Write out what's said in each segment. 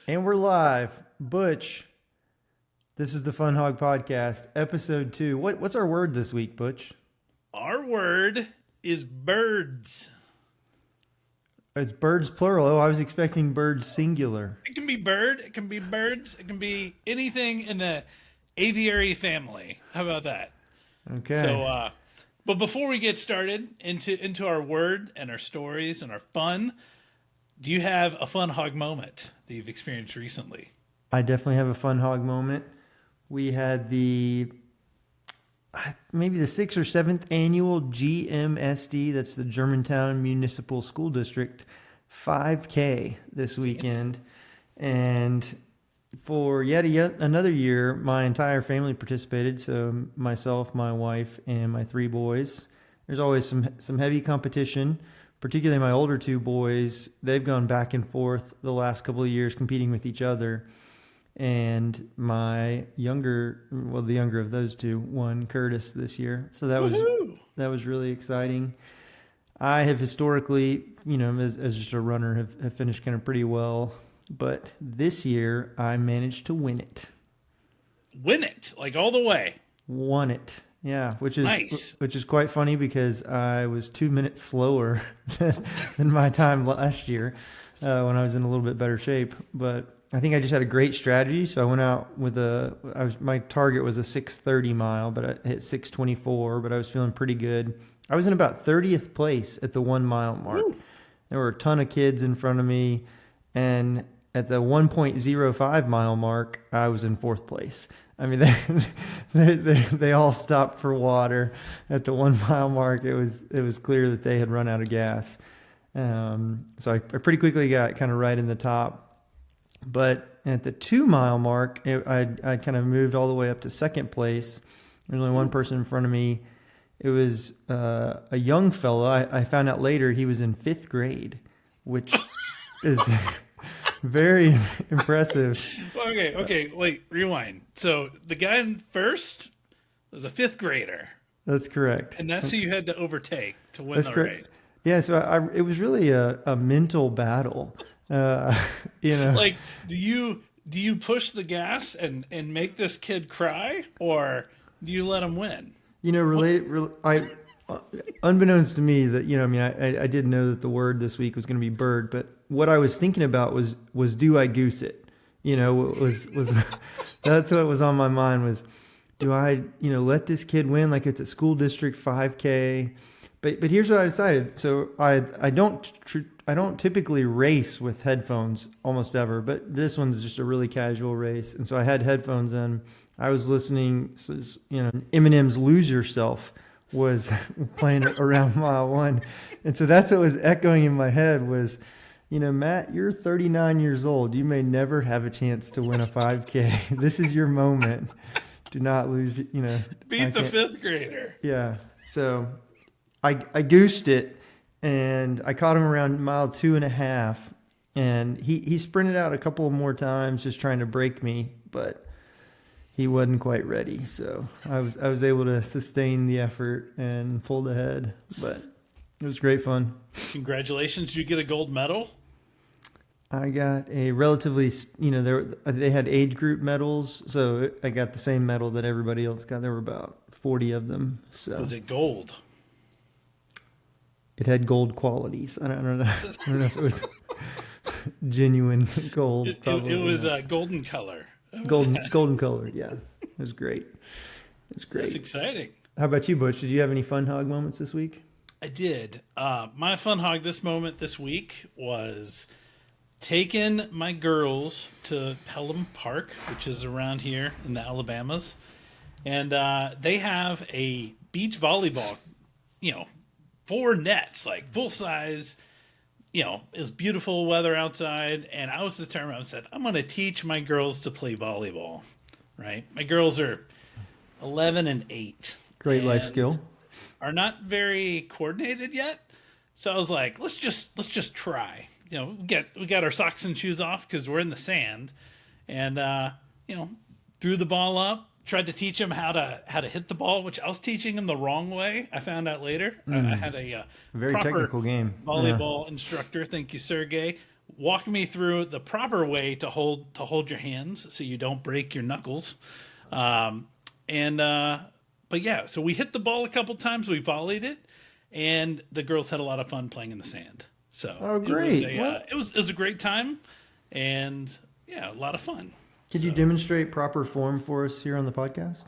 And we're live. Butch, this is the Fun Hog Podcast, episode 2. What's our word this week, Butch? Our word is birds. It's birds plural. Oh, I was expecting birds singular. It can be bird, it can be birds, it can be anything in the aviary family. How about that? Okay. But before we get started into our word and our stories and our fun, do you have a fun hog moment that you've experienced recently? I definitely have a Fun Hog moment. We had maybe the 6th or 7th annual GMSD, that's the Germantown Municipal School District 5K this weekend. And for yet another year, my entire family participated. So myself, my wife, and my 3 boys. There's always some heavy competition, particularly my older 2 boys. They've gone back and forth the last couple of years competing with each other. And my the younger of those 2 won Curtis this year. So that was really exciting. I have historically, as just a runner, have finished kind of pretty well. But this year, I managed to win it. Win it, like all the way. Won it. Yeah, which is Nice. which is quite funny because I was 2 minutes slower than my time last year when I was in a little bit better shape. But I think I just had a great strategy. So I went out with my target was a 6:30 mile, but I hit 6:24. But I was feeling pretty good. I was in about 30th place at the 1 mile mark. Ooh. There were a ton of kids in front of me, and at the 1.05 mile mark, I was in 4th place. I mean, they all stopped for water at the 1 mile mark. It was clear that they had run out of gas. So I pretty quickly got kind of right in the top. But at the 2 mile mark, I kind of moved all the way up to 2nd place. There's only one person in front of me. It was a young fella. I found out later he was in 5th grade, which is very impressive. Okay, wait, rewind. So the guy in first was a 5th grader, That's correct. and that's who you had to overtake to win the race. Yeah, so it was really a mental battle. Like, do you push the gas and make this kid cry, or do you let him win? Unbeknownst to me that, I did know that the word this week was going to be bird, but what I was thinking about was do I goose it? Was that's what was on my mind was, do I, let this kid win like it's a school district 5K? But here's what I decided. So I don't typically race with headphones almost ever, but this one's just a really casual race. And so I had headphones in. I was listening, Eminem's "Lose Yourself" was playing around mile 1. And so that's what was echoing in my head was, Matt, you're 39 years old. You may never have a chance to win a 5K. This is your moment. Do not lose, Beat the 5th grader. Yeah. So I goosed it, and I caught him around mile 2.5, and he sprinted out a couple more times just trying to break me, but he wasn't quite ready. So I was able to sustain the effort and pulled ahead, but it was great fun. Congratulations! Did you get a gold medal? I got a relatively, they had age group medals, so I got the same medal that everybody else got. There were about 40 of them. So Was it gold? it had gold qualities. I don't know if it was genuine gold. It Probably was not. golden color. golden colored. Yeah, it was great. It was great. That's exciting. How about you, Butch? Did you have any fun hog moments this week? I did. My fun hog this week was taking my girls to Pelham Park, which is around here in the Alabamas, and they have a beach volleyball, 4 nets, like full size. It was beautiful weather outside, and I was determined. I said, I'm going to teach my girls to play volleyball. Right, my girls are 11 and 8. Great life skill. Are not very coordinated yet, so I was like, let's just try. We got our socks and shoes off because we're in the sand, and threw the ball up. Tried to teach them how to hit the ball, which I was teaching them the wrong way. I found out later. I had a Very proper technical game. volleyball instructor. Thank you, Sergey. walk me through the proper way to hold your hands so you don't break your knuckles. And but yeah, so we hit the ball a couple times. We volleyed it, and the girls had a lot of fun playing in the sand. So Oh, it was great. What? it was a great time, and yeah, a lot of fun. Could you So, demonstrate proper form for us here on the podcast?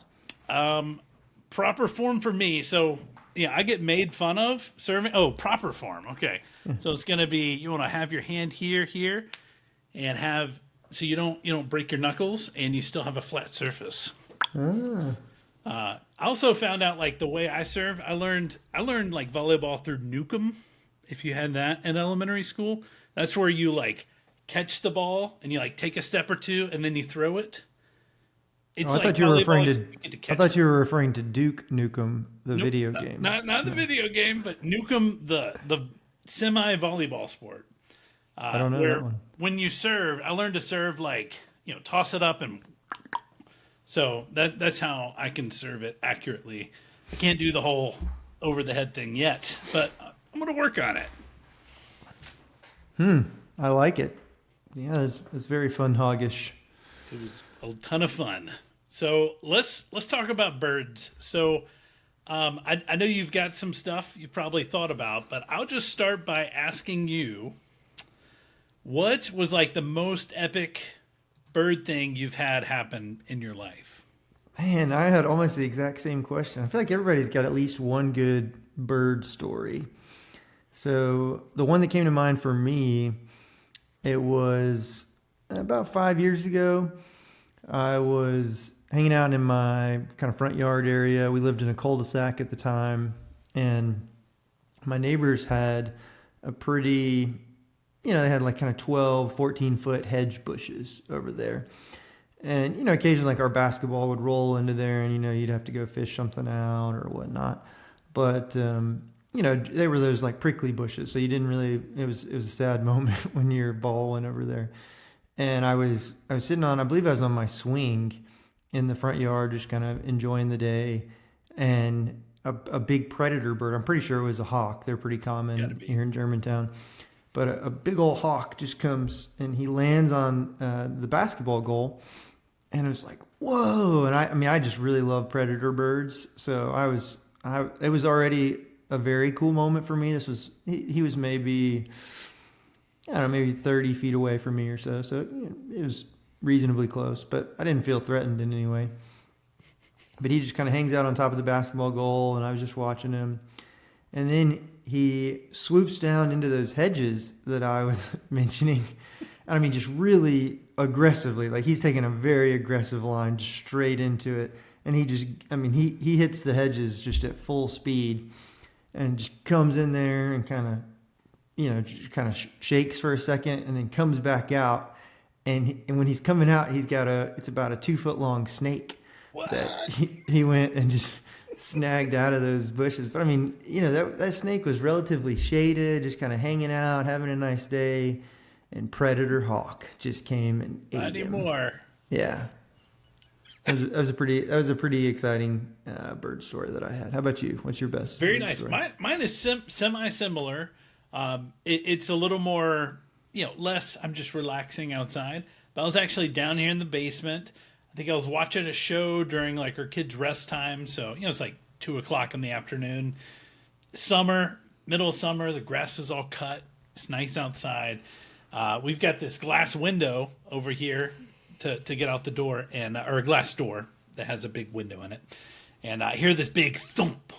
proper form for me. So yeah, I get made fun of serving. Oh, proper form. Okay, so it's gonna be you want to have your hand here, and have so you don't break your knuckles, and you still have a flat surface. Ah. I also found out like the way I serve. I learned like volleyball through Newcomb. If you had that in elementary school, that's where you like catch the ball and you like take a step or two and then you throw it. Oh, It's I like thought you were referring volleyball, to. except you get to I catch thought it. you were referring to Duke Nukem, the Nope, video not, game. not the video game, but Newcomb, the semi volleyball sport. I don't know Where that one. when you serve, I learned to serve like toss it up and so that's how I can serve it accurately. I can't do the whole over the head thing yet, but I'm gonna work on it. I like it. Yeah, it's very fun hoggish. It was a ton of fun. So let's talk about birds. So I know you've got some stuff you've probably thought about, but I'll just start by asking you, what was like the most epic bird thing you've had happen in your life? Man, I had almost the exact same question. I feel like everybody's got at least one good bird story. So the one that came to mind for me, it was about 5 years ago. I was hanging out in my kind of front yard area. We lived in a cul-de-sac at the time, and my neighbors had a pretty, they had like kind of 12, 14-foot hedge bushes over there. And, occasionally like our basketball would roll into there and, you'd have to go fish something out or whatnot. But, they were those like prickly bushes. So you didn't really, it was a sad moment when your ball went over there. And I was sitting on, I believe I was on my swing in the front yard, just kind of enjoying the day. And a big predator bird, I'm pretty sure it was a hawk. They're pretty Gotta common be. here in Germantown. But a big old hawk just comes and he lands on the basketball goal. And it was like, whoa. And I just really love predator birds. So it was already a very cool moment for me. He was maybe, I don't know, maybe 30 feet away from me or so. So it was reasonably close, but I didn't feel threatened in any way. But he just kind of hangs out on top of the basketball goal, and I was just watching him. And then he swoops down into those hedges that I was mentioning. I mean, just really aggressively. Like he's taking a very aggressive line just straight into it. And he hits the hedges just at full speed and just comes in there and kind of shakes for a second and then comes back out. And when he's coming out, it's about a 2 foot long snake that he went and just snagged out of those bushes. But I mean, that snake was relatively shaded, just kind of hanging out, having a nice day. And Predator Hawk just came and ate Not him. anymore. Yeah, that was a pretty exciting bird story that I had. How about you? What's your best? Very bird nice. story? Mine is semi-similar. It's a little more, less. I'm just relaxing outside. But I was actually down here in the basement. I think I was watching a show during like our kids' rest time. So it's like 2 o'clock in the afternoon. Summer, middle of summer, the grass is all cut. It's nice outside. We've got this glass window over here to get out the door, or a glass door that has a big window in it. And I hear this big thump.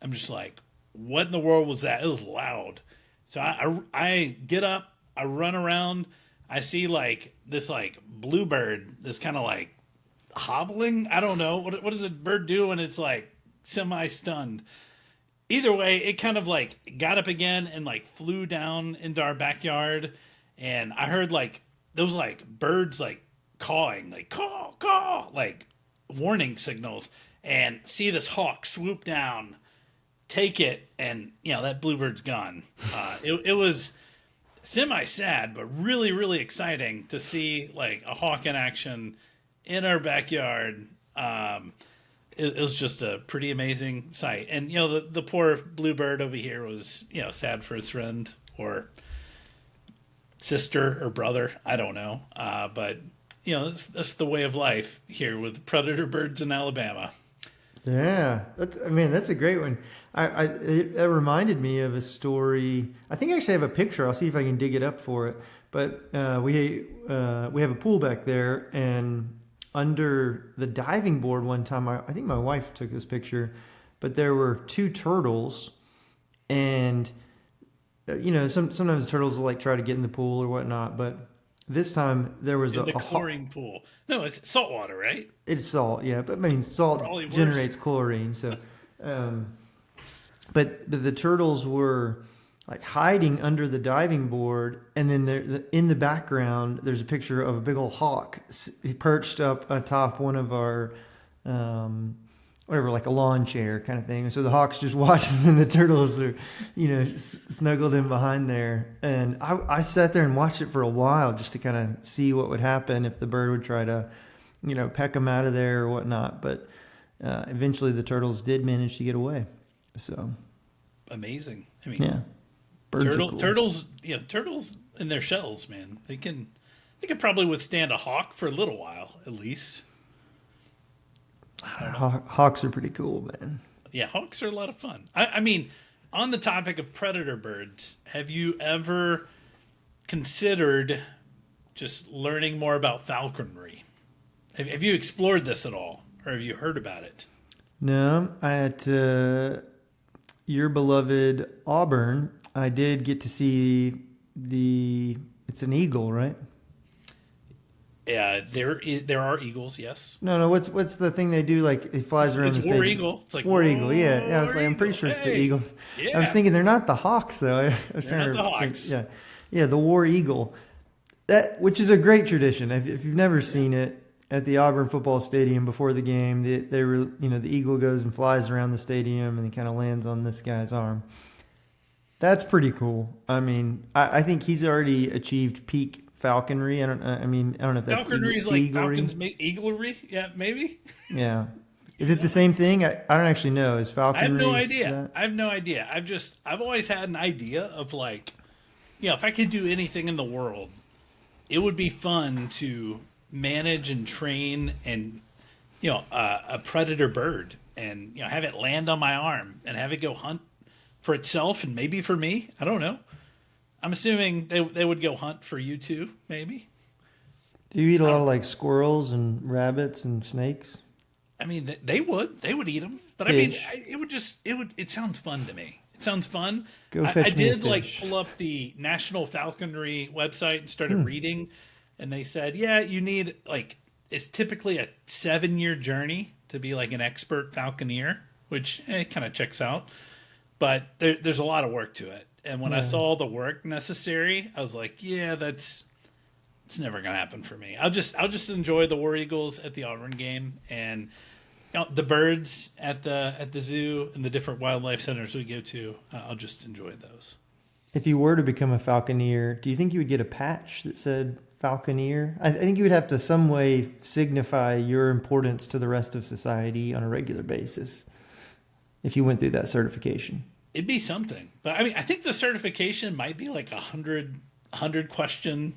I'm just like, what in the world was that? It was loud. So I get up, I run around, I see like this like bluebird that's kind of like hobbling. I don't know. What does a bird do when it's like semi-stunned? Either way, it kind of like got up again and like flew down into our backyard. And I heard like those like birds like cawing, like caw, caw, like warning signals. And see this hawk swoop down, take it, and that bluebird's gone. It was semi-sad, but really, really exciting to see like a hawk in action in our backyard. It was just a pretty amazing sight. And the poor bluebird over here was sad for his friend, or sister or brother. I don't know. But that's the way of life here with predator birds in Alabama. Yeah, that's a great one. It reminded me of a story. I think I actually have a picture. I'll see if I can dig it up for it. But we have a pool back there, and under the diving board one time, I think my wife took this picture, but there were two turtles, and sometimes turtles will like try to get in the pool or whatnot, but this time there was In the chlorine pool. No, it's salt water, right? It's salt, yeah, but I mean salt Probably worse. generates chlorine, so. But the turtles were like hiding under the diving board, and then in the background there's a picture of a big old hawk perched up atop one of our whatever, like a lawn chair kind of thing. And so the hawk's just watching, and the turtles are snuggled in behind there. And I sat there and watched it for a while just to kind of see what would happen if the bird would try to peck them out of there or whatnot. But eventually the turtles did manage to get away. So amazing. I mean, yeah. Birds are cool. Turtles in their shells, man. They can probably withstand a hawk for a little while, at least. Hawks are pretty cool, man. Yeah, hawks are a lot of fun. I mean, on the topic of predator birds, have you ever considered just learning more about falconry? Have you explored this at all, or have you heard about it? No, at your beloved Auburn, I did get to see it's an eagle, right? Yeah, there are eagles. Yes. No. What's the thing they do? Like it flies around the stadium. War eagle. It's like War eagle. Yeah. I was like, I'm pretty sure it's the eagles. Yeah. I was thinking they're not the hawks though. I was they're not the hawks. Yeah. The war eagle, which is a great tradition. If you've never seen it, at the Auburn football stadium before the game, the eagle goes and flies around the stadium and he kind of lands on this guy's arm. That's pretty cool. I mean, I think he's already achieved peak falconry. I don't know if that's falconry is like falcons make eaglery. Yeah, maybe. Yeah. Is it the same thing? I don't actually know. Is falconry? I have no idea. I've always had an idea of like, if I could do anything in the world, it would be fun to manage and train and a predator bird and have it land on my arm and have it go hunt for itself and maybe for me. I don't know. I'm assuming they would go hunt for you too, maybe. Do you eat a lot of like squirrels and rabbits and snakes? I mean, they would eat them, but Fish. I mean, it sounds fun to me. It sounds fun. Go fetch I me a did like fish. pull up the National Falconry website and started reading, and they said, you need it's typically a 7-year journey to be like an expert falconeer, which kind of checks out, but there's a lot of work to it. And when I saw the work necessary, I was like, it's never gonna happen for me. I'll just enjoy the War Eagles at the Auburn game and the birds at the zoo and the different wildlife centers we go to. I'll just enjoy those. If you were to become a falconeer, do you think you would get a patch that said falconeer? I think you would have to some way signify your importance to the rest of society on a regular basis if you went through that certification. It'd be something, but I mean, I think the certification might be like 100 question,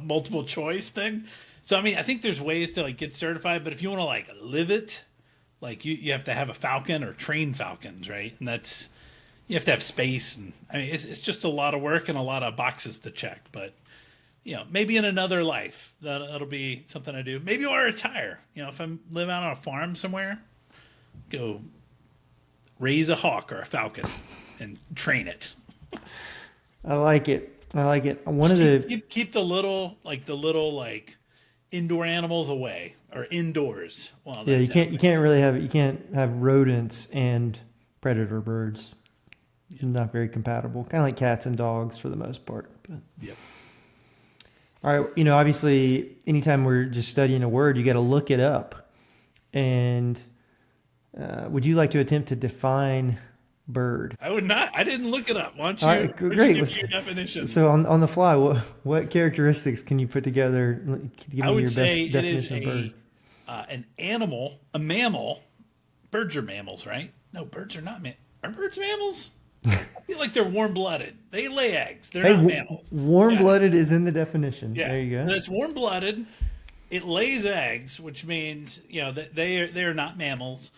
multiple choice thing. So I mean, I think there's ways to like get certified, but if you want to like live it, like you have to have a falcon or train falcons, right? And you have to have space, and I mean, it's just a lot of work and a lot of boxes to check. But maybe in another life that'll be something I do. Maybe I'll retire. If I live out on a farm somewhere, go raise a hawk or a falcon and train it. I like it. One of the keep the little indoor animals away or indoors. Well, you can't have rodents and predator birds. Not very compatible. Kind of like cats and dogs for the most part. But. Yep. All right. Obviously, anytime we're just studying a word, you got to look it up. And would you like to attempt to define bird? I would not. I didn't look it up. Why don't you? All right, great. Give me your definition. So on the fly, what characteristics can you put together? Give I me would your say best it is definition of bird. An animal, a mammal. Birds are mammals, right? No, birds are not. Are birds mammals? I feel like they're warm-blooded. They lay eggs. They're Hey, not mammals. Yeah, warm-blooded is in the definition. yeah. There you go. That's warm-blooded. It lays eggs, which means that they are not mammals.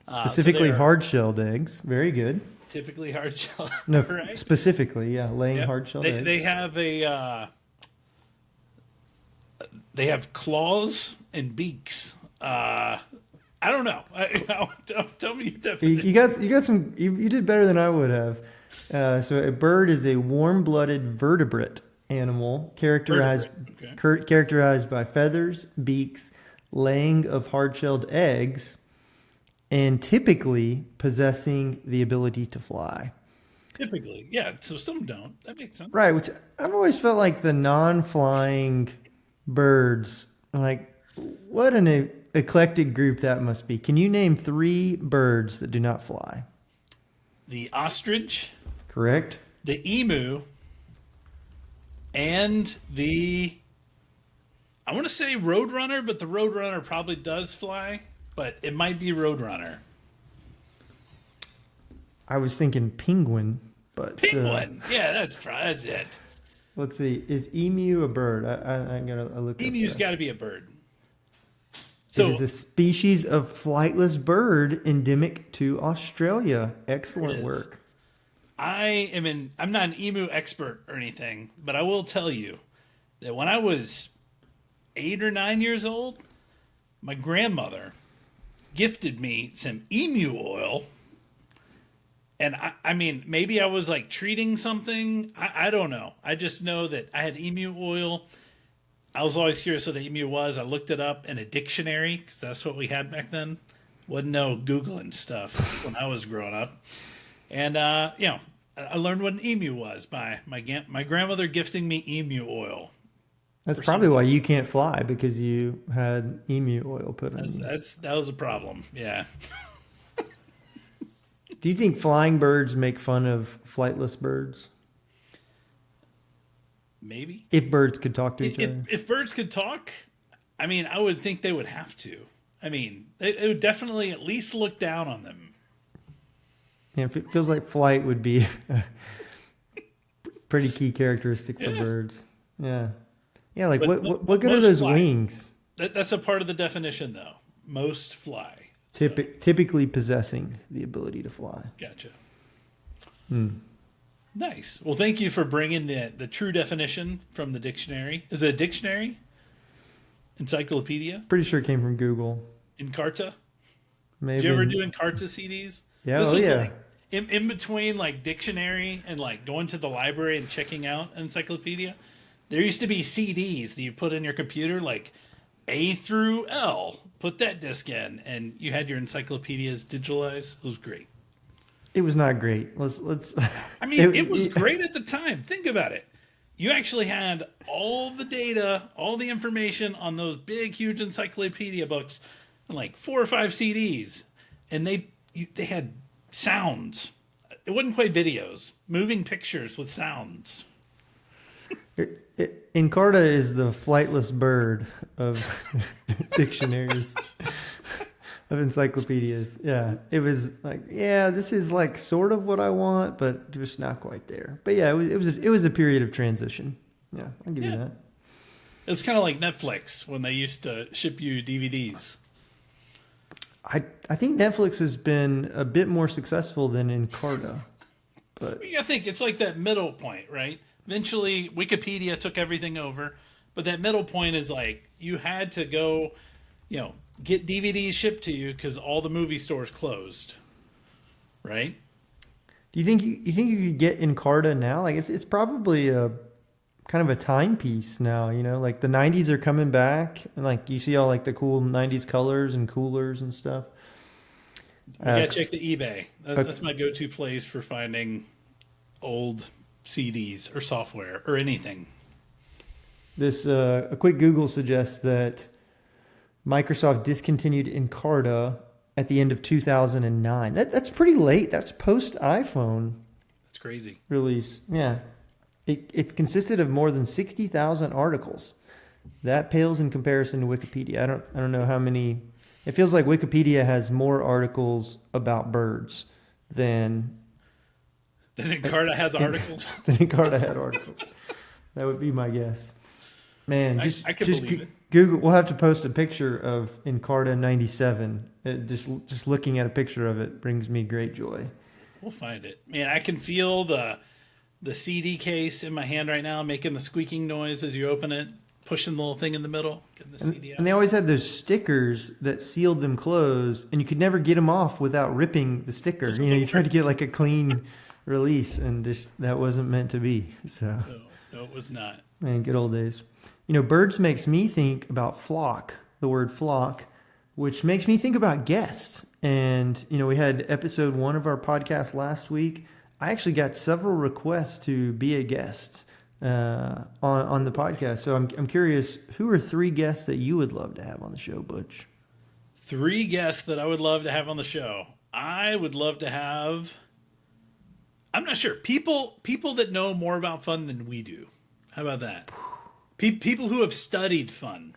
So Specifically they're hard-shelled eggs. Very good. typically hard shell, No, right? specifically, yeah, laying Yep. hard-shelled They eggs. they have they have claws and beaks. I don't know. Tell me your You, definition. you got some. You did better than I would have. So a bird is a warm-blooded vertebrate animal Vertebrate, okay. characterized by feathers, beaks, laying of hard-shelled eggs, and typically possessing the ability to fly. Typically, yeah. So some don't. That makes sense. Right, which I've always felt like the non-flying birds, like what an eclectic group that must be. Can you name 3 birds that do not fly? The ostrich, Correct? the emu, and the I want to say roadrunner, but the roadrunner probably does fly, but it might be roadrunner. I was thinking penguin, but Penguin. Yeah, that's it. let's see. Is emu a bird? I gotta look. Emu's got to be a bird. It So is a species of flightless bird endemic to Australia. Excellent It is. work. I'm not an emu expert or anything, but I will tell you that when I was 8 or 9 years old, my grandmother gifted me some emu oil. And I mean, maybe I was like treating something. I don't know. I just know that I had emu oil. I was always curious what an emu was. I looked it up in a dictionary because that's what we had back then. Wasn't no Googling stuff when I was growing up. And, I learned what an emu was by my grandmother gifting me emu oil. That's For probably some- why you can't fly, because you had emu oil put on you. That was a problem. Yeah. Do you think flying birds make fun of flightless birds? Maybe. If birds could talk to each other. If birds could talk, I mean, I would think they would have to. I mean, it would definitely at least look down on them. Yeah, it feels like flight would be a pretty key characteristic for Yeah. birds. Yeah. Yeah, like But what good are most those fly. wings? That's a part of the definition, though. Most fly. Typically possessing the ability to fly. Gotcha. Hmm. Nice. Well, thank you for bringing the true definition from the dictionary. Is it a dictionary? Encyclopedia? Pretty sure it came from Google. Encarta? Maybe. Did you ever do Encarta CDs? Yeah, This oh was yeah. like in between like dictionary and like going to the library and checking out an encyclopedia. There used to be CDs that you put in your computer, like A through L. Put that disc in, and you had your encyclopedias digitalized. It was great. It was not great. Let's. I mean, it was great at the time. Think about it. You actually had all the data, all the information on those big, huge encyclopedia books, and like 4 or 5 CDs, and they had sounds. It wasn't quite videos, moving pictures with sounds. Encarta is the flightless bird of dictionaries, of encyclopedias. Yeah, it was like, yeah, this is like sort of what I want, but just not quite there. But yeah, it was a period of transition. Yeah, I'll give you Yeah. that. It's kind of like Netflix when they used to ship you DVDs. I think Netflix has been a bit more successful than Encarta, but I think it's like that middle point, right? Eventually, Wikipedia took everything over, but that middle point is like you had to go, get DVDs shipped to you because all the movie stores closed, right? do you think you could get Encarta now? Like it's probably a kind of a timepiece now, like the 90s are coming back, and like you see all like the cool 90s colors and coolers and stuff. You gotta check the eBay. That's my go-to place for finding old CDs or software or anything. This a quick Google suggests that Microsoft discontinued Encarta at the end of 2009. That's pretty late. That's post iPhone That's crazy. release. Yeah. It consisted of more than 60,000 articles. That pales in comparison to Wikipedia. I don't know how many. It feels like Wikipedia has more articles about birds than Then Encarta has articles. Then Encarta had articles. That would be my guess. Man, I can just believe it. Google. We'll have to post a picture of Encarta 97. Just looking at a picture of it brings me great joy. We'll find it. Man, I can feel the CD case in my hand right now, making the squeaking noise as you open it, pushing the little thing in the middle, getting the CD out. And they always had those stickers that sealed them closed, and you could never get them off without ripping the sticker. You tried to get like a clean release, and that wasn't meant to be. So, No, it was not. Man, good old days. Birds makes me think about flock, the word flock, which makes me think about guests. And, we had episode 1 of our podcast last week. I actually got several requests to be a guest on the podcast. So I'm curious, who are 3 guests that you would love to have on the show, Butch? 3 guests that I would love to have on the show. I would love to have, I'm not sure, people that know more about fun than we do. How about that? People who have studied fun.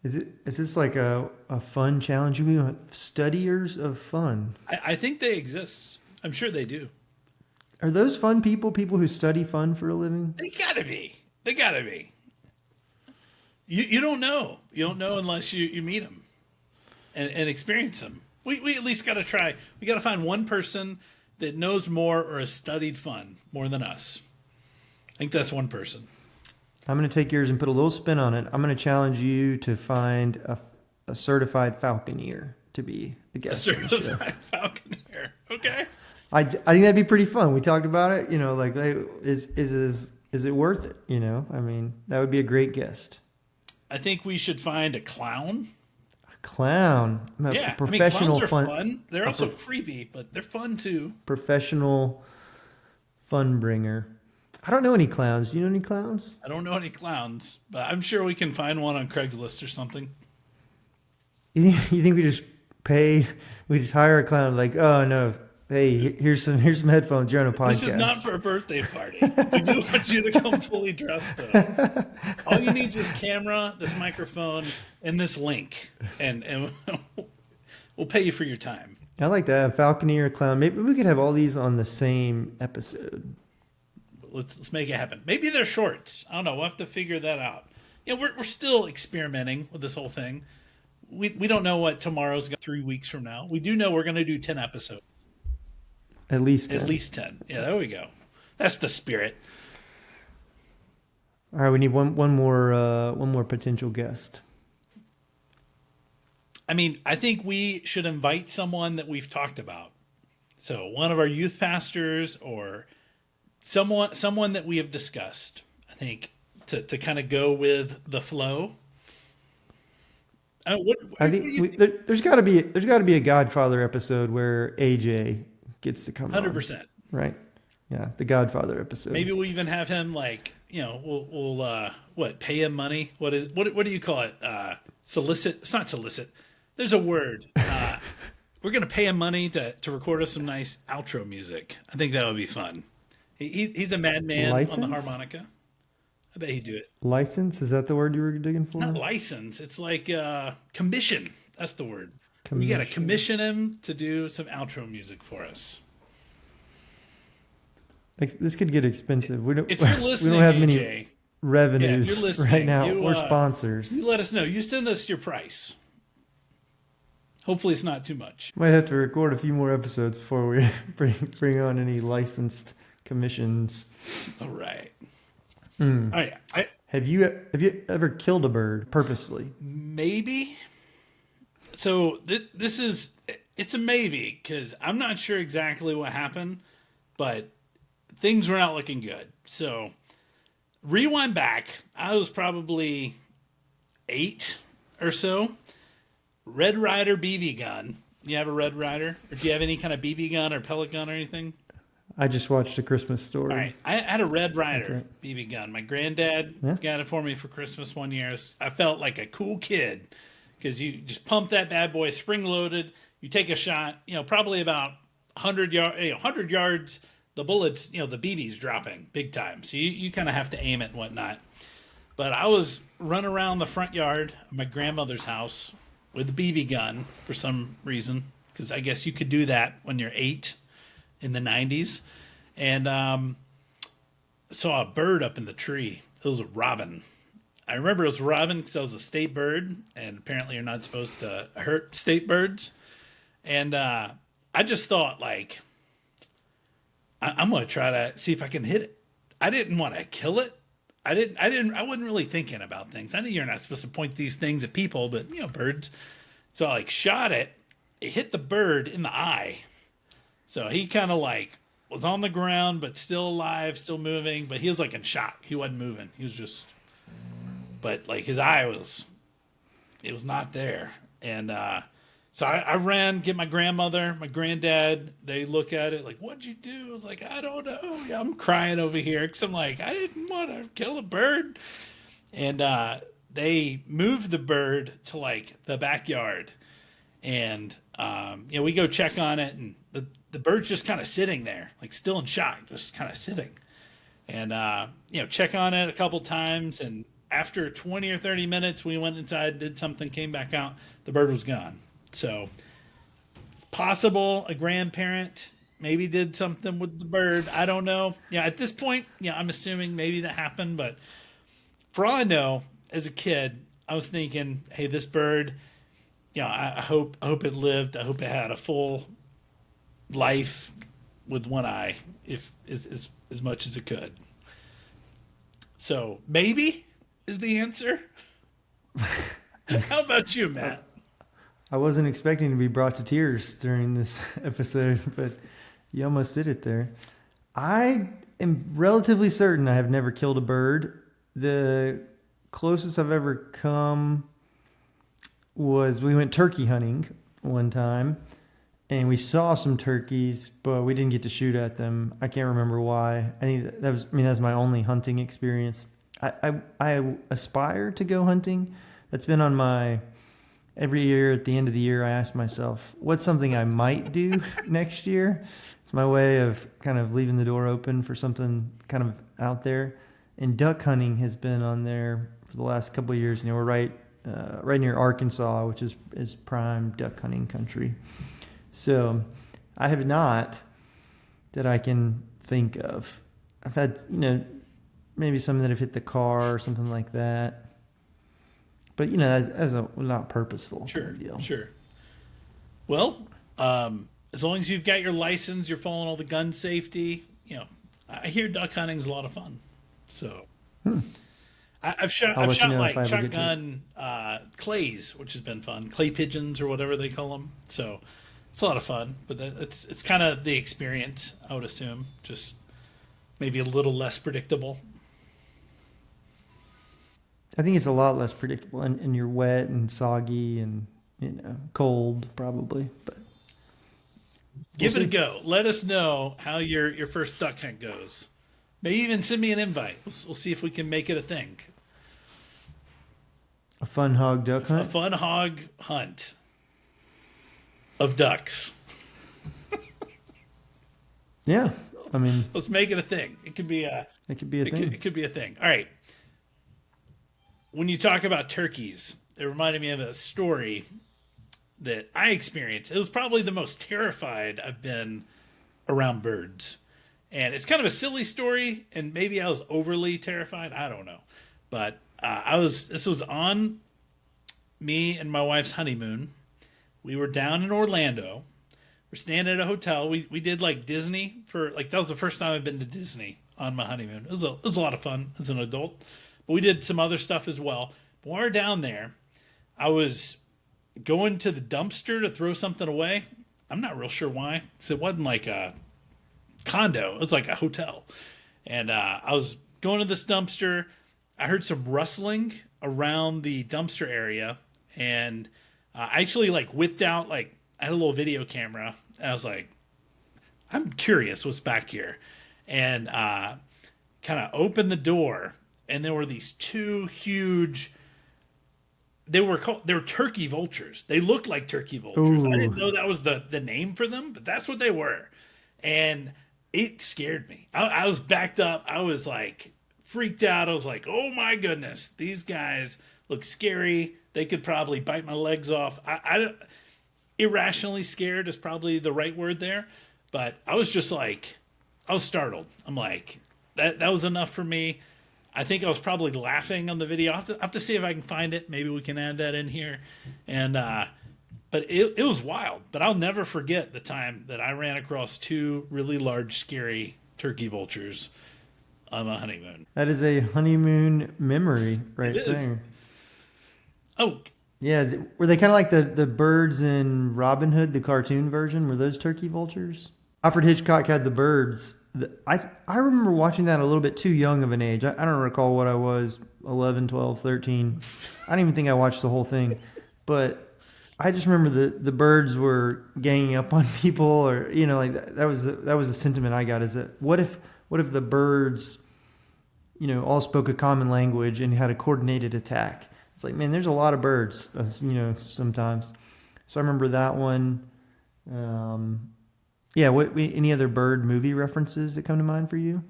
Is this like a fun challenge? We want studiers of fun. I think they exist. I'm sure they do. Are those fun people who study fun for a living? They gotta be. You don't know. You don't know unless you meet them and experience them. We at least got to try. We got to find one person that knows more or has studied fun more than us. I think that's one person. I'm going to take yours and put a little spin on it. I'm going to challenge you to find a certified falconer to be the guest. A certified falconer. Okay. I think that'd be pretty fun. We talked about it. Is it worth it? I mean, that would be a great guest. I think we should find a clown. Clown. Yeah, Professional clowns are fun. They're also creepy, but they're fun too. Professional fun bringer. I don't know any clowns. Do you know any clowns? I don't know any clowns, but I'm sure we can find one on Craigslist or something. You think we just hire a clown? Like, oh no, hey, here's some headphones. You're on a podcast. This is not for a birthday party. We do want you to come fully dressed though. All you need is camera, this microphone, and this link, and we'll pay you for your time. I like that. Falconer, clown. Maybe we could have all these on the same episode. Let's make it happen. Maybe they're shorts. I don't know. We'll have to figure that out. We're still experimenting with this whole thing. We don't know what tomorrow's got 3 weeks from now. We do know we're going to do 10 episodes. At least 10. At least 10. Yeah, there we go. That's the spirit. All right, we need one more potential guest. I mean, I think we should invite someone that we've talked about. So one of our youth pastors or someone that we have discussed, I think, to kind of go with the flow. There's got to be a Godfather episode where AJ gets to come 100%. Right? Yeah, the Godfather episode. Maybe we'll even have him we'll pay him money. What do you call it? Solicit? It's not solicit. There's a word. We're gonna pay him money to record us some nice outro music. I think that would be fun. He's a madman on the harmonica. I bet he'd do it. License? Is that the word you were digging for? Not license. It's like commission. That's the word. We got to commission him to do some outro music for us. This could get expensive. If you're listening, we don't have AJ, many revenues if you're listening, right now or sponsors. You let us know. You send us your price. Hopefully it's not too much. Might have to record a few more episodes before we bring on any licensed commissions. All right. All right. Have you ever killed a bird purposefully? Maybe. So it's a maybe because I'm not sure exactly what happened, but things were not looking good. So rewind back. I was probably 8 or so. Red Ryder BB gun. You have a Red Ryder? Or do you have any kind of BB gun or pellet gun or anything? I just watched A Christmas Story. All right. I had a Red Ryder BB gun. My granddad got it for me for Christmas one year. I felt like a cool kid because you just pump that bad boy, spring loaded. You take a shot, probably about 100 yards. The bullets, the BB's dropping big time. So you kind of have to aim it and whatnot. But I was running around the front yard of my grandmother's house with a BB gun for some reason, because I guess you could do that when you're 8 in the 90s. and saw a bird up in the tree. It was a robin. I remember it was a robin because it was a state bird, and apparently you're not supposed to hurt state birds. And I just thought, like, I'm gonna try to see if I can hit it. I didn't want to kill it. I wasn't really thinking about things. I know you're not supposed to point these things at people, but birds. So I like shot it. It hit the bird in the eye. So he kind of like was on the ground, but still alive, still moving. But he was like in shock. He wasn't moving. He was just, but like his eye was, it was not there. And so I ran, get my grandmother, my granddad. They look at it like, "What'd you do?" I was like, "I don't know." Yeah, I'm crying over here because I'm like, I didn't want to kill a bird. And they moved the bird to like the backyard, and we go check on it, and the bird's just kind of sitting there, like still in shock, just kind of sitting. And check on it a couple times, and after 20 or 30 minutes, we went inside, did something, came back out. The bird was gone. So possible a grandparent maybe did something with the bird. I don't know. Yeah, at this point, I'm assuming maybe that happened, but for all I know, as a kid, I was thinking, hey, this bird, I hope it lived. I hope it had a full life with one eye, if as much as it could. So maybe is the answer. How about you, Matt? I wasn't expecting to be brought to tears during this episode, but you almost did it there. I am relatively certain I have never killed a bird. The closest I've ever come was we went turkey hunting one time, and we saw some turkeys, but we didn't get to shoot at them. I can't remember why. I think that's my only hunting experience. I aspire to go hunting. That's been on my every year at the end of the year. I ask myself, what's something I might do next year? It's my way of kind of leaving the door open for something kind of out there. And duck hunting has been on there for the last couple of years. We're right near Arkansas, which is prime duck hunting country. So I have not, that I can think of. I've had, maybe some that have hit the car or something like that. But, as a not purposeful deal. Sure. Well, as long as you've got your license, you're following all the gun safety, I hear duck hunting is a lot of fun. So I've shot like shotgun clays, which has been fun. Clay pigeons or whatever they call them. So it's a lot of fun. But it's kind of the experience, I would assume. Just maybe a little less predictable. I think it's a lot less predictable, and you're wet and soggy and cold probably. But give it a go. Let us know how your first duck hunt goes. Maybe even send me an invite. We'll see if we can make it a thing. A fun hog duck hunt. A fun hog hunt of ducks. Yeah, I mean, let's make it a thing. It could be a thing. It could be a thing. All right. When you talk about turkeys, it reminded me of a story that I experienced. It was probably the most terrified I've been around birds. And it's kind of a silly story, and maybe I was overly terrified. I don't know. But this was on me and my wife's honeymoon. We were down in Orlando. We're staying at a hotel. We did like Disney that was the first time I've been to Disney on my honeymoon. It was a lot of fun as an adult. But we did some other stuff as well. But while we were down there, I was going to the dumpster to throw something away. I'm not real sure why. So it wasn't like a condo. It was like a hotel. And I was going to this dumpster. I heard some rustling around the dumpster area. And I actually whipped out, I had a little video camera. And I was like, I'm curious what's back here. And kind of opened the door. And there were these two huge, they were turkey vultures. They looked like turkey vultures. Ooh. I didn't know that was the name for them, but that's what they were. And it scared me. I was backed up. I was freaked out. I was like, oh my goodness, these guys look scary. They could probably bite my legs off. I irrationally scared is probably the right word there. But I was just like, I was startled. I'm like, that was enough for me. I think I was probably laughing on the video. I have to see if I can find it. Maybe we can add that in here. And but it was wild. But I'll never forget the time that I ran across two really large, scary turkey vultures on my honeymoon. That is a honeymoon memory right It is. there. Oh, Yeah, were they kind of like the birds in Robin Hood, the cartoon version? Were those turkey vultures? Alfred Hitchcock had the birds. I remember watching that a little bit too young of an age. I don't recall what I was, 11, 12, 13. I don't even think I watched the whole thing. But I just remember the birds were ganging up on people, or like that was the sentiment I got. Is that what if the birds, all spoke a common language and had a coordinated attack? It's like, man, there's a lot of birds, sometimes. So I remember that one. Yeah. Any other bird movie references that come to mind for you?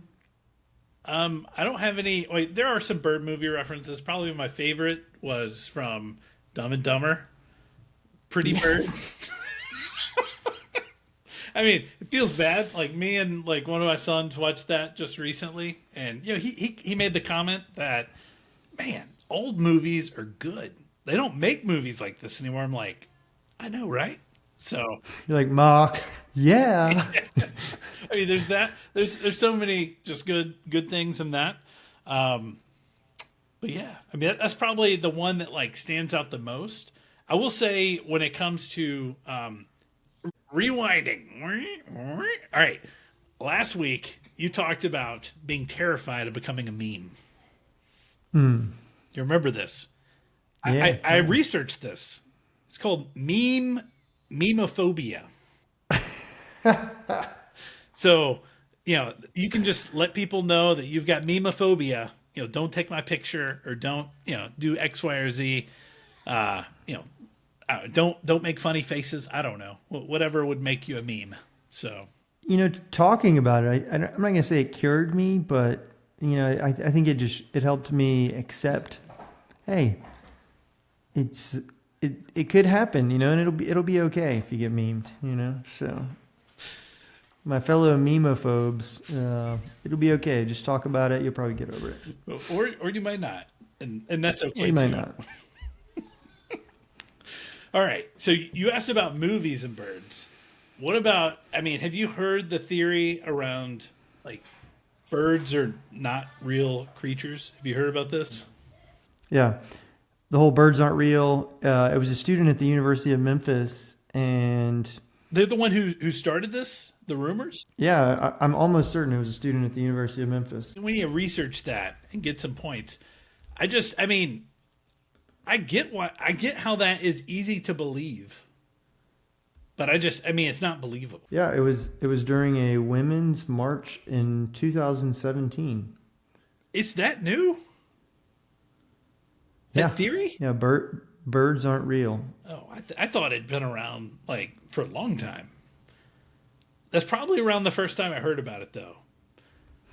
I don't have any. Wait, there are some bird movie references. Probably my favorite was from Dumb and Dumber. Pretty Bird. I mean, it feels bad. Like me and like one of my sons watched that just recently, and he made the comment that, man, old movies are good. They don't make movies like this anymore. I'm like, I know, right? So You're like, Mark, yeah. I mean, there's that. There's so many just good things in that. But yeah, I mean that's probably the one that like stands out the most. I will say when it comes to rewinding. All right, last week you talked about being terrified of becoming a meme. You remember this? Yeah. I researched this. It's called memophobia. So, you can just let people know that you've got memophobia. Don't take my picture, or don't, do X, Y, or Z. Don't make funny faces. I don't know. Whatever would make you a meme. So, Talking about it, I'm not gonna say it cured me, but I think it helped me accept, hey, it could happen, and it'll be okay if you get memed, So, my fellow memophobes, it'll be okay. Just talk about it. You'll probably get over it. or you might not, and that's okay. Or you might not. All right. So you asked about movies and birds. What about? I mean, have you heard the theory around like birds are not real creatures? Have you heard about this? Yeah. The whole birds aren't real. It was a student at the University of Memphis, and They're the one who started this. The rumors. yeah, I'm almost certain it was a student at the University of Memphis. We need to research that and get some points. I mean, I get how that is easy to believe, but it's not believable. Yeah, it was during a women's march in 2017. It's that new. That Yeah. theory? Yeah, birds aren't real. Oh, I thought it'd been around like for a long time. That's probably around the first time I heard about it, though.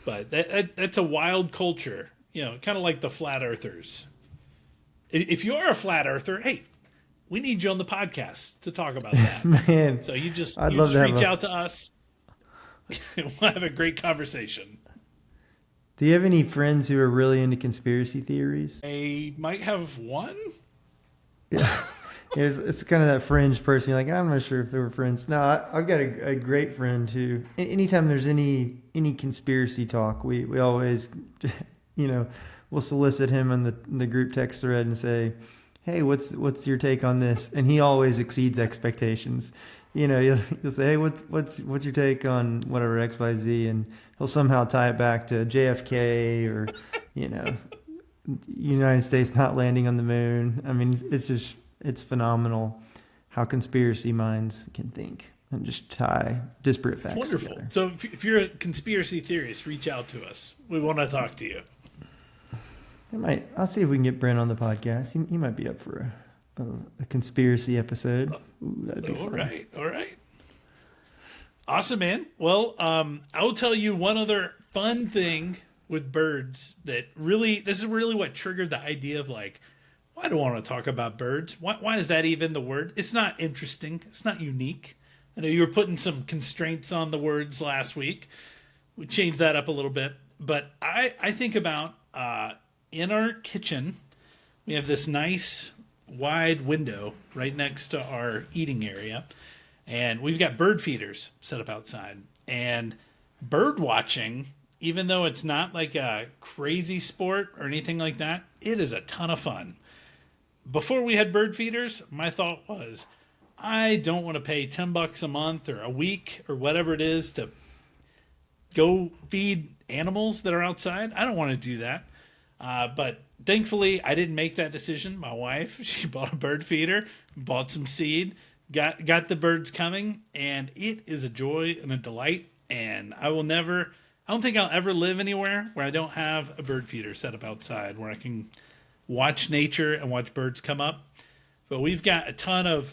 But that's a wild culture, kind of like the flat earthers. If you are a flat earther, hey, we need you on the podcast to talk about that. Man, So you just to reach out to us. We'll have a great conversation. Do you have any friends who are really into conspiracy theories? I might have one. Yeah. It's kind of that fringe person. You're like, I'm not sure if they were friends. No, I've got a great friend who, anytime there's any conspiracy talk, we always, we'll solicit him in the group text thread and say, hey, what's your take on this? And he always exceeds expectations. You'll say, hey, what's your take on whatever XYZ, and he'll somehow tie it back to JFK or, United States not landing on the moon. I mean, it's phenomenal how conspiracy minds can think and just tie disparate facts Wonderful. together. So if you're a conspiracy theorist, reach out to us. We want to talk to you. I'll see if we can get Brent on the podcast. He might be up for a conspiracy episode. Ooh, that'd be fun. All right. Awesome, man. Well, I will tell you one other fun thing with birds this is really what triggered the idea of like, why do I want to talk about birds? Why is that even the word? It's not interesting. It's not unique. I know you were putting some constraints on the words last week, we changed that up a little bit. But I think about in our kitchen, we have this nice wide window right next to our eating area, and we've got bird feeders set up outside. And bird watching, even though it's not like a crazy sport or anything like that, it is a ton of fun. Before we had bird feeders, my thought was, I don't want to pay $10 a month or a week or whatever it is to go feed animals that are outside. I don't want to do that. But thankfully, I didn't make that decision. My wife, she bought a bird feeder, bought some seed, got the birds coming, and it is a joy and a delight. And I don't think I'll ever live anywhere where I don't have a bird feeder set up outside where I can watch nature and watch birds come up. But we've got a ton of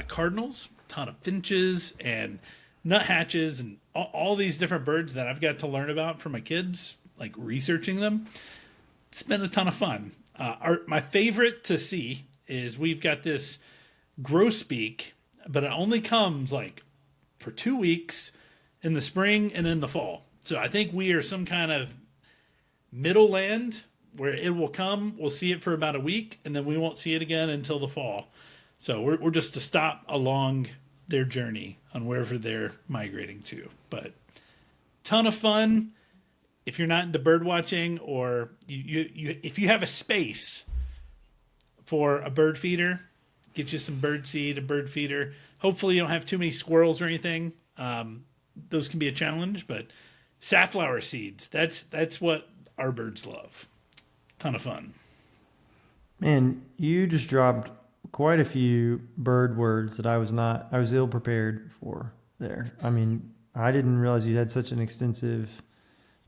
cardinals, a ton of finches and nuthatches and all these different birds that I've got to learn about from my kids, like researching them. It's been a ton of fun. My favorite to see is we've got this grosbeak, but it only comes like for 2 weeks in the spring and in the fall. So I think we are some kind of middle land where it will come. We'll see it for about a week, and then we won't see it again until the fall. So we're just a stop along their journey on wherever they're migrating to. But ton of fun. If you're not into bird watching, or if you have a space for a bird feeder, get you some bird seed, a bird feeder. Hopefully you don't have too many squirrels or anything. Those can be a challenge, but safflower seeds, that's what our birds love. Ton of fun. Man, you just dropped quite a few bird words that I was ill prepared for there. I mean, I didn't realize you had such an extensive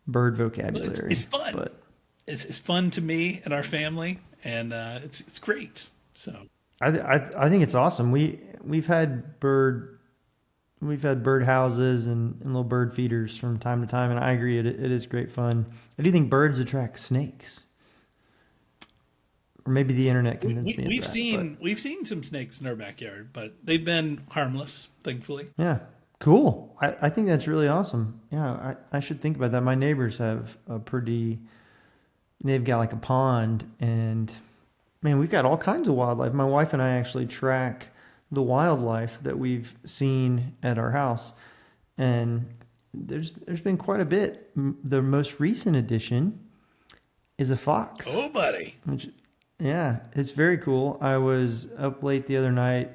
bird vocabulary. It's fun. But it's fun to me and our family, and it's great. So I think it's awesome. We've had bird houses and little bird feeders from time to time, and I agree it is great fun. I do think birds attract snakes. Or maybe the internet convinced me of that. We've seen some snakes in our backyard, but they've been harmless, thankfully. Yeah. Cool. I think that's really awesome. Yeah, I should think about that. My neighbors have they've got like a pond, and man, we've got all kinds of wildlife. My wife and I actually track the wildlife that we've seen at our house, and there's been quite a bit. The most recent addition is a fox. Oh, buddy. Yeah, it's very cool. I was up late the other night.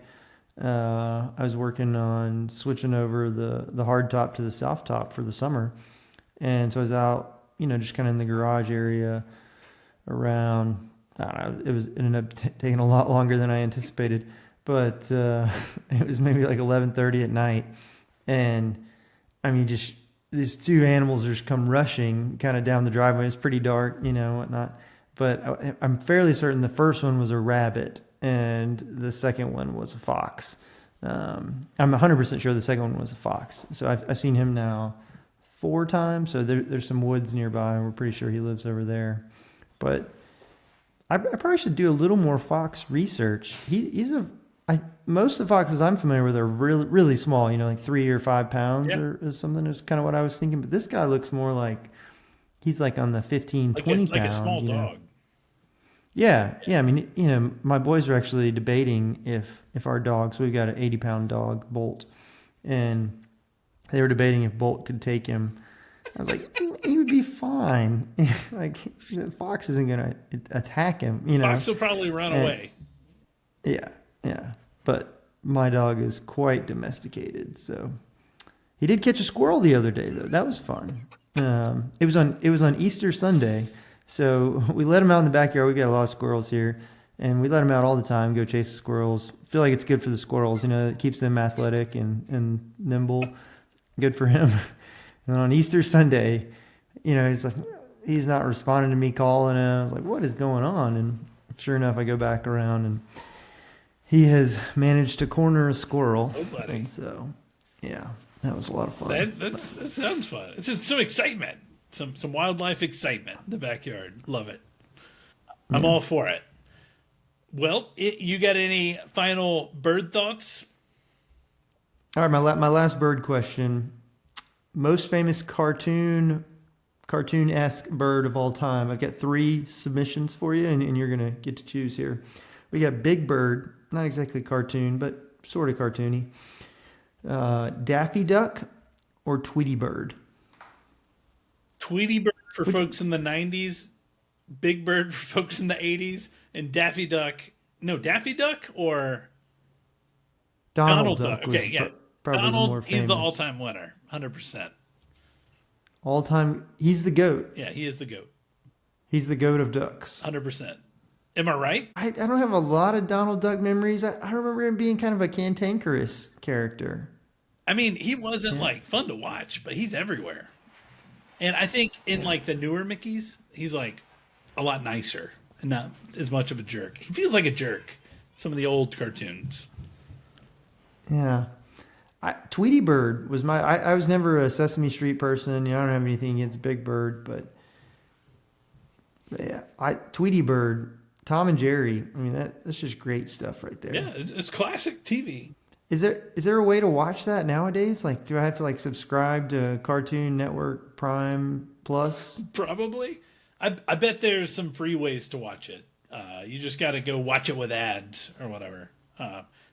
I was working on switching over the hard top to the soft top for the summer. And so I was out, just kind of in the garage area around, I don't know, it ended up taking a lot longer than I anticipated, but it was maybe like 11:30 at night. And I mean, just these two animals just come rushing kind of down the driveway. It's pretty dark, whatnot. But I'm fairly certain the first one was a rabbit and the second one was a fox. I'm 100% sure the second one was a fox. So I've seen him now 4 times. So there's some woods nearby, and we're pretty sure he lives over there. But I probably should do a little more fox research. Most of the foxes I'm familiar with are really, really small, like 3 or 5 pounds or something is kind of what I was thinking. But this guy looks more like he's like on the 15, 20 pound. Like a small dog. Yeah. I mean, my boys are actually debating if our dogs, we've got an 80-pound dog, Bolt, and they were debating if Bolt could take him. I was like, he would be fine. Like, the fox isn't going to attack him, Fox will probably run away. Yeah. But my dog is quite domesticated, so he did catch a squirrel the other day, though. That was fun. It was on Easter Sunday. So we let him out in the backyard. We got a lot of squirrels here, and we let him out all the time, go chase the squirrels. Feel like it's good for the squirrels, it keeps them athletic and nimble. Good for him. And on Easter Sunday, he's not responding to me calling him. I was like, what is going on? And sure enough, I go back around, and he has managed to corner a squirrel. Oh, buddy. And so, yeah, that was a lot of fun. That sounds fun. It's just some excitement. Some wildlife excitement in the backyard. Love it. I'm all for it. Well, you got any final bird thoughts? All right, my last bird question. most famous cartoon-esque bird of all time. I've got 3 submissions for you, and you're going to get to choose here. We got Big Bird, not exactly cartoon, but sort of cartoony. Daffy Duck or Tweety Bird? Tweety Bird for folks in the 90s, Big Bird for folks in the 80s, and Daffy Duck. No, Daffy Duck or Donald Duck. Duck was Okay, yeah. probably the Donald, more famous. he's the all-time winner, 100%. All-time, he's the GOAT. Yeah, he is the GOAT, He's the GOAT of ducks. 100%. Am I right? I don't have a lot of Donald Duck memories. I remember him being kind of a cantankerous character. I mean, he wasn't like fun to watch, but he's everywhere. And I think in like the newer Mickeys, he's like a lot nicer and not as much of a jerk. He feels like a jerk. Some of the old cartoons. Yeah. Tweety Bird was I was never a Sesame Street person. You know, I don't have anything against Big Bird, but yeah, Tweety Bird, Tom and Jerry. I mean, that's just great stuff right there. Yeah, it's classic TV. Is there a way to watch that nowadays? Like, do I have to like subscribe to Cartoon Network Prime Plus? Probably. I bet there's some free ways to watch it. You just got to go watch it with ads or whatever.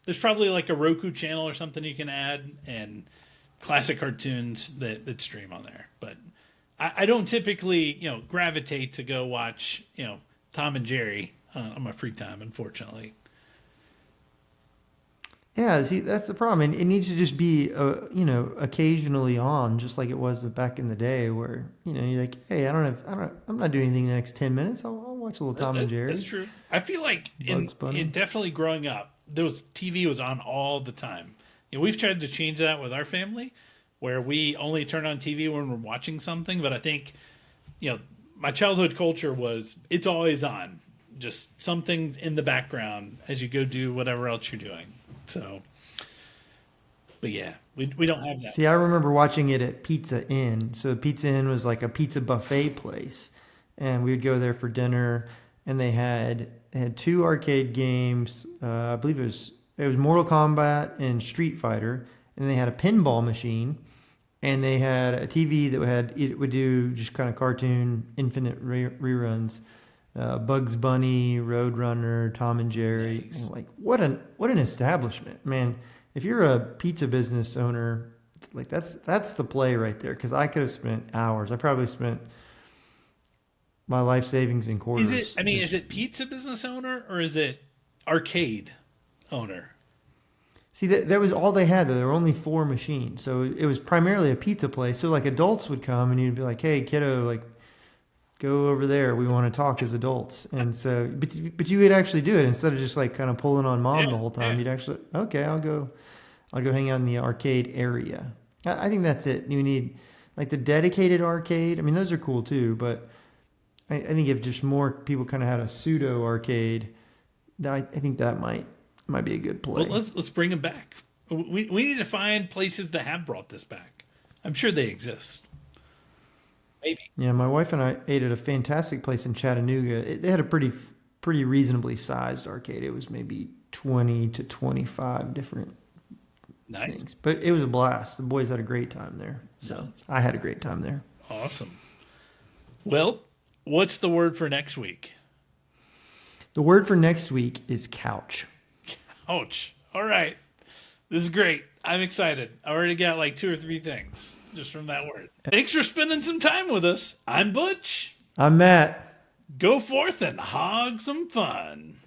There's probably like a Roku channel or something you can add, and classic cartoons that stream on there. But I don't typically, gravitate to go watch, Tom and Jerry on my free time, unfortunately. Yeah, see, that's the problem. It needs to just be, occasionally on, just like it was back in the day, where you're like, hey, I'm not doing anything the next 10 minutes. I'll watch a little Tom and Jerry. That's true. I feel like in definitely growing up, TV was on all the time. We've tried to change that with our family, where we only turn on TV when we're watching something. But I think, my childhood culture was it's always on, just something in the background as you go do whatever else you're doing. So, but yeah, we don't have that. See, I remember watching it at Pizza Inn. So Pizza Inn was like a pizza buffet place, and we would go there for dinner. And they had 2 arcade games. I believe it was Mortal Kombat and Street Fighter. And they had a pinball machine, and they had a TV that would do just kind of cartoon infinite reruns. Bugs Bunny, Roadrunner, Tom and Jerry. Nice. And like what an establishment, man! If you're a pizza business owner, like that's the play right there. Because I could have spent hours. I probably spent my life savings in quarters. Is it pizza business owner or is it arcade owner? See, that was all they had. There were only 4 machines, so it was primarily a pizza place. So like adults would come, and you'd be like, "Hey, kiddo, like." Go over there. We want to talk as adults. And so, but you would actually do it instead of just like kind of pulling on mom the whole time. Yeah. You'd actually, okay, I'll go hang out in the arcade area. I think that's it. You need like the dedicated arcade. I mean, those are cool too, but I think if just more people kind of had a pseudo arcade, I think that might be a good play. Well, let's bring them back. We need to find places that have brought this back. I'm sure they exist. Maybe. Yeah, my wife and I ate at a fantastic place in Chattanooga. They had a pretty reasonably sized arcade. It was maybe 20 to 25 different things. But it was a blast. The boys had a great time there. So I had a great time there. Awesome. Well, what's the word for next week? The word for next week is couch. Ouch. All right. This is great. I'm excited. I already got like 2 or 3 things just from that word. Thanks for spending some time with us. I'm Butch. I'm Matt. Go forth and hog some fun.